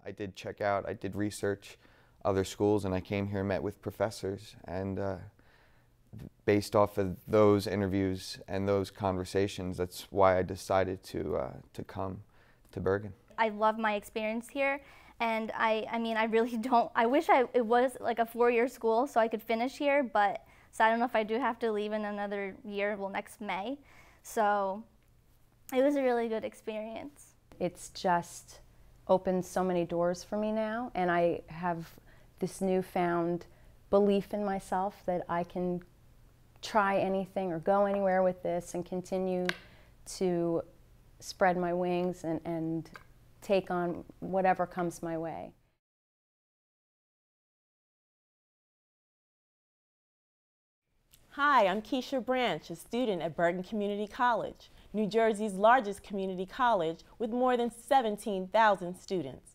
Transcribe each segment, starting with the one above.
I did check out, I did research other schools, and I came here and met with professors, and based off of those interviews and those conversations, that's why I decided to come to Bergen. I love my experience here, and I mean, I really don't, I wish it was like a 4-year school so I could finish here, but so I don't know if I do have to leave in another year, well, next May. So it was a really good experience. It's just opened so many doors for me now, and I have this newfound belief in myself that I can try anything or go anywhere with this and continue to spread my wings and take on whatever comes my way. Hi, I'm Keisha Branch, a student at Bergen Community College, New Jersey's largest community college with more than 17,000 students.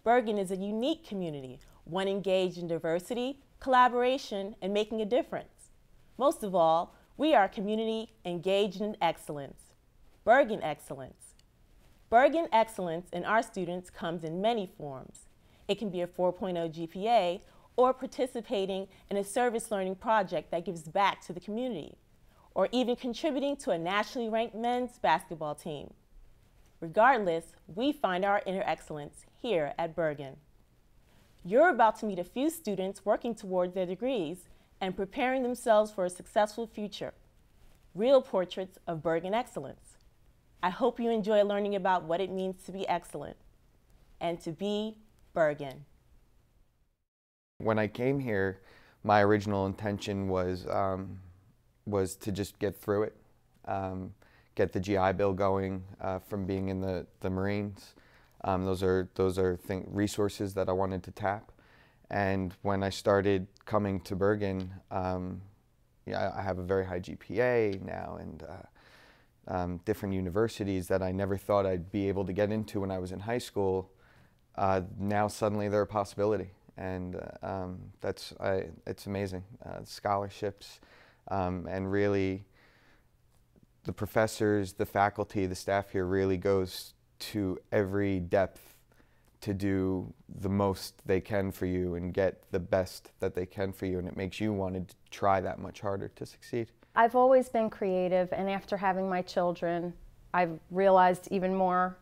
Bergen is a unique community, one engaged in diversity, collaboration, and making a difference. Most of all, we are a community engaged in excellence. Bergen Excellence. Bergen Excellence in our students comes in many forms. It can be a 4.0 GPA or participating in a service learning project that gives back to the community, or even contributing to a nationally ranked men's basketball team. Regardless, we find our inner excellence here at Bergen. You're about to meet a few students working toward their degrees and preparing themselves for a successful future. Real portraits of Bergen excellence. I hope you enjoy learning about what it means to be excellent and to be Bergen. When I came here, my original intention was to just get through it, get the GI Bill going from being in the Marines. Those are resources that I wanted to tap. And when I started coming to Bergen, yeah, I have a very high GPA now, and different universities that I never thought I'd be able to get into when I was in high school, now suddenly they're a possibility. And it's amazing. Scholarships, and really the professors, the faculty, the staff here really goes to every depth to do the most they can for you and get the best that they can for you, and it makes you want to try that much harder to succeed. I've always been creative, and after having my children, I've realized even more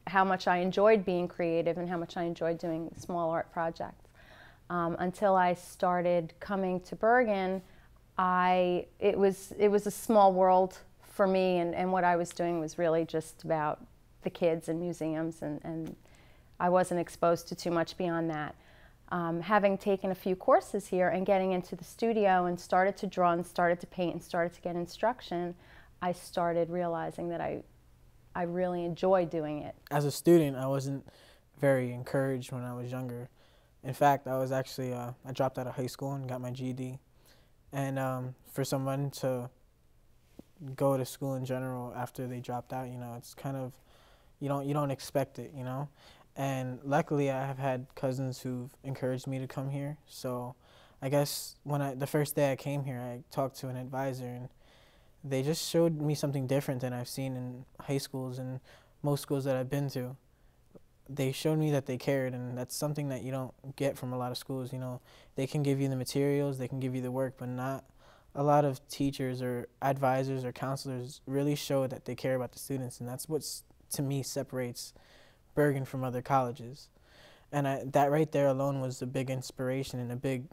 how much I enjoyed being creative and how much I enjoyed doing small art projects. Until I started coming to Bergen, it was a small world for me, and what I was doing was really just about the kids and museums, and I wasn't exposed to too much beyond that. Having taken a few courses here and getting into the studio and started to draw and started to paint and started to get instruction, I started realizing that I really enjoy doing it. As a student, I wasn't very encouraged when I was younger. In fact, I was actually, I dropped out of high school and got my GED. And for someone to go to school in general after they dropped out, you know, it's kind of, you don't expect it, you know? And luckily, I have had cousins who've encouraged me to come here. So I guess the first day I came here, I talked to an advisor, and they just showed me something different than I've seen in high schools and most schools that I've been to. They showed me that they cared, and that's something that you don't get from a lot of schools. You know, they can give you the materials, they can give you the work, but not a lot of teachers or advisors or counselors really show that they care about the students, and that's what, to me, separates Bergen from other colleges. And that right there alone was a big inspiration and a big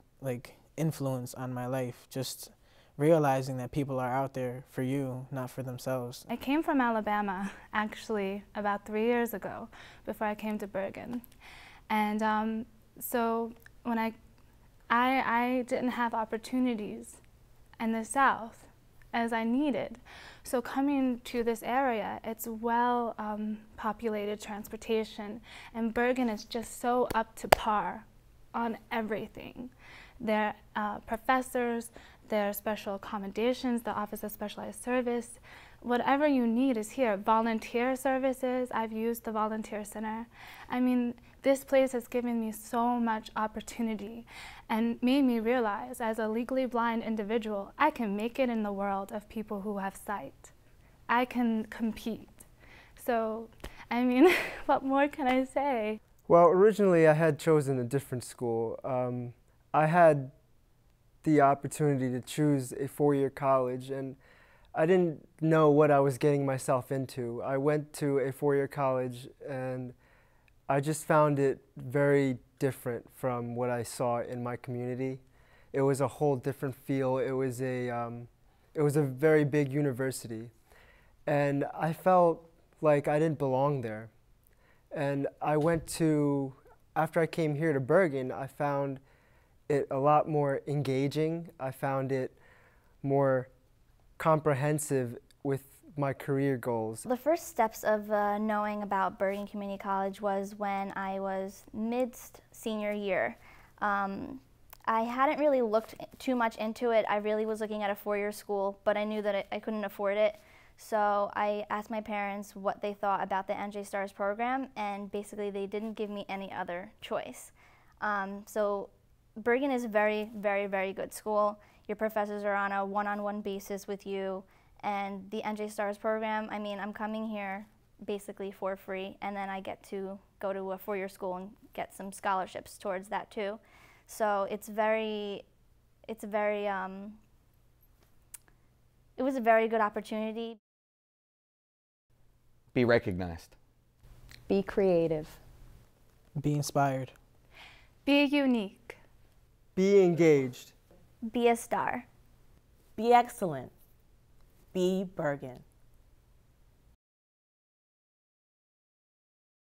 influence on my life, just realizing that people are out there for you, not for themselves. I came from Alabama, actually, about 3 years ago, before I came to Bergen. And so when I didn't have opportunities in the South as I needed. So coming to this area, it's well populated transportation, and Bergen is just so up to par on everything. Their professors, their special accommodations, the Office of Specialized Service, whatever you need is here. Volunteer services, I've used the Volunteer Center. I mean, this place has given me so much opportunity and made me realize, as a legally blind individual, I can make it in the world of people who have sight. I can compete. So, I mean, what more can I say? Well, originally I had chosen a different school. I had the opportunity to choose a four-year college, and I didn't know what I was getting myself into. I went to a four-year college, and I just found it very different from what I saw in my community. It was a whole different feel. It was a very big university, and I felt like I didn't belong there. And after I came here to Bergen, I found it a lot more engaging. I found it more comprehensive with my career goals. The first steps of knowing about Bergen Community College was when I was mid-senior year. I hadn't really looked too much into it. I really was looking at a four-year school, but I knew that I couldn't afford it. So I asked my parents what they thought about the NJ Stars program, and basically they didn't give me any other choice. So Bergen is a very, very, very good school. Your professors are on a one-on-one basis with you, and the NJ Stars program, I mean, I'm coming here basically for free, and then I get to go to a four-year school and get some scholarships towards that too. So it was a very good opportunity. Be recognized. Be creative. Be inspired. Be unique. Be engaged. Be a star. Be excellent. Be Bergen.